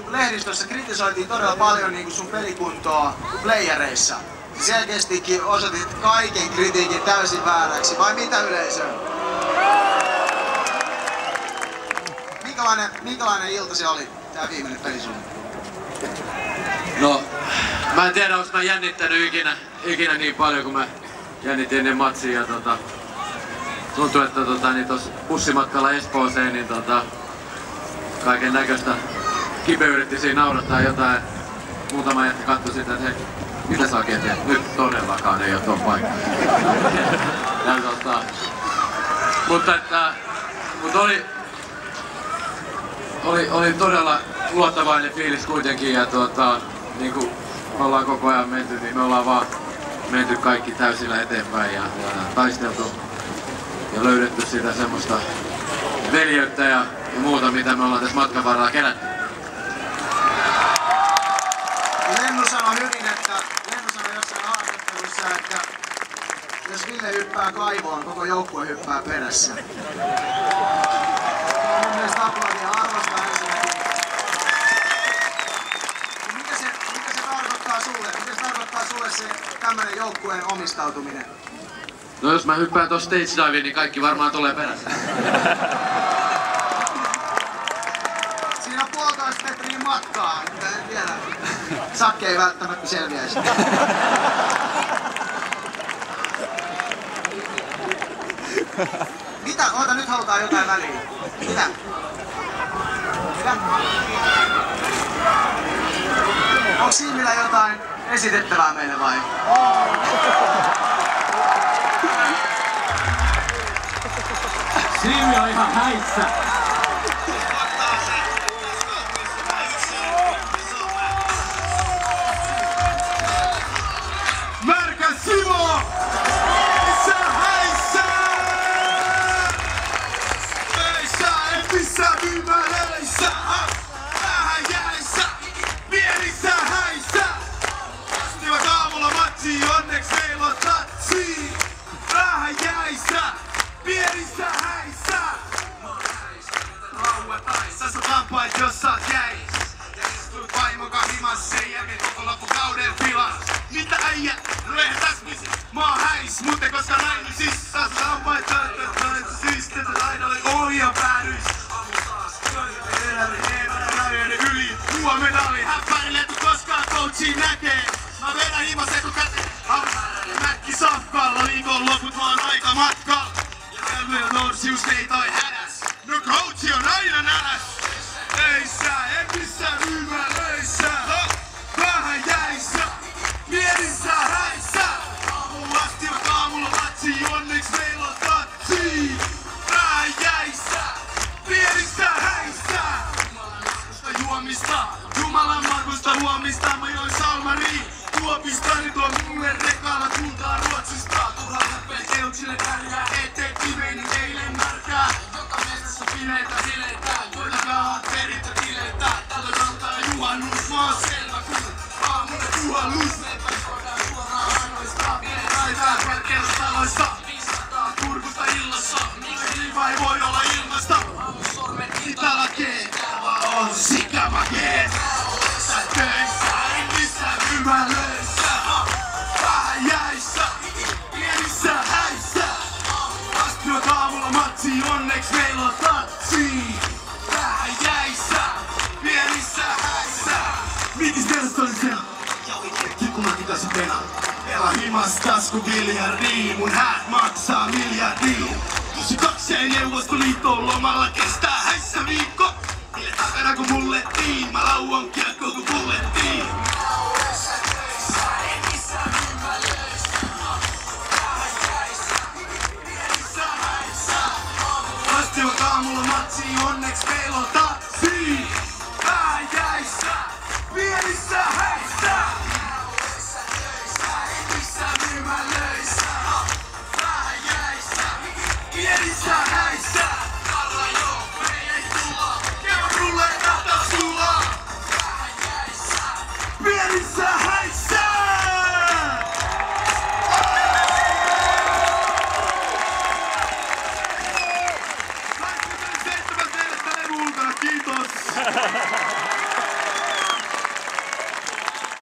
lehdistössä kritisoitiin todella paljon niin kuin sun pelikuntoa playereissa. Selkeästikin osoitit kaiken kritiikin täysin vääräksi, vai mitä yleisö? Minkälainen ilta se oli, tää viimeinen peli sun? No, mä en tiedä, onko mä jännittänyt ikinä niin paljon kuin mä jännitin ennen matsia. Tuntuu, että niin tossa bussimatkalla Espooseen niin kaiken näköistä Kipe yritti siinä naurattaa jotain. Muutama jätti katsoi sitä, että hei, mitä sä oikein teet? Nyt todellakaan ei oo tuon paikka. Mutta oli todella luottavainen fiilis kuitenkin ja niin kuin me ollaan koko ajan menty, niin me ollaan vaan menty kaikki täysillä eteenpäin ja taisteltu ja löydetty sitä semmoista veljeyttä ja muuta, mitä me ollaan tässä matkan varrella kerätty. Lennu sanoi jossain haastattelussa, että jos Ville hyppää kaivoon, koko joukkue hyppää perässä. Mun mielestä aplodia arvostaa ensinnäkin. Mitä se tarkoittaa sulle? Mitä se tarkoittaa sulle se tämmönen joukkueen omistautuminen? No jos mä hyppään tossa stage diveen, niin kaikki varmaan tulee perässä. Siinä on 1,5 metriä matkaa, en tiedä. Sakke ei välttämättä selviäisi. Mitä? Oota, nyt halutaan jotain väliin. Mitä? Onko Siimillä jotain esitettävää meille vai? Siimi on ihan häissä. Märkä Simo! Missä häissä? Töissä, en missään myymälöissä. Vähän jäissä, pienissä häissä. Vastivat aamulla matsi, onneks meillä on tatsi. Vähän jäissä, pienissä häissä. Lauantaissa sä tampait jos sä oot jäis. Ja istut vaimoka himas sen jälkeen koko loppukauden filas. Mitä äijä? No eihän täs misi. Mä oon häis, muuten koska naimisissa sä tampait syistä aina oli ohjaa päädyis. Aamu taas töitä elämän rajojen yli. Huomenna oli häppäilee tu koskaan coachiin näkee. Mä vedän himas etukäteen. Mäkki safkalla viikonloput mä oon aika matkalla. Ja Norsius ei toi hädäs. No coachi on aina näläs. Öissä, en missään myymälöissä. Vähän jäissä, pienissä häissä. Aamulla asti on aamulla matsi, onneks meillä on tatsi. Vähän jäissä, pienissä häissä. Jumalan markusta juomista, Jumalan markusta huomista. Mä join salmariin, Kuopista nyt on mulle rekalla kultaa Ruotsista. Turha läppeen keuksille kärjää eteen kiveeni eilen märkää. Joka mestassa pimeitä hiletään, joillakaan on perittä tiletään. Tällöin antaa juhannus, mä oon selvä kun aamulla juhannus. Meipä juodaan suoraan ainoista, raivää kerrostaloissa. 500 kurkusta illassa, miksi vai voi olla ilmasta? Aamusormet italakee, tää vaan on sikamakee. Sä töissä, ei missään myymälöissä. Vähän jäissä, pienissä häissä. Astiot aamulla matsi, onneks meillä on tatsi. Vähän jäissä, pienissä häissä. Mitis mielestä oli siellä? Kun mä pitäisin penaa. Pela himas tasku biljardiin. Mun häät maksaa miljardiin. 92 Neuvostoliiton lomalla kestää häissä viikko. Mille takana kun mulle tiin. Mä lauan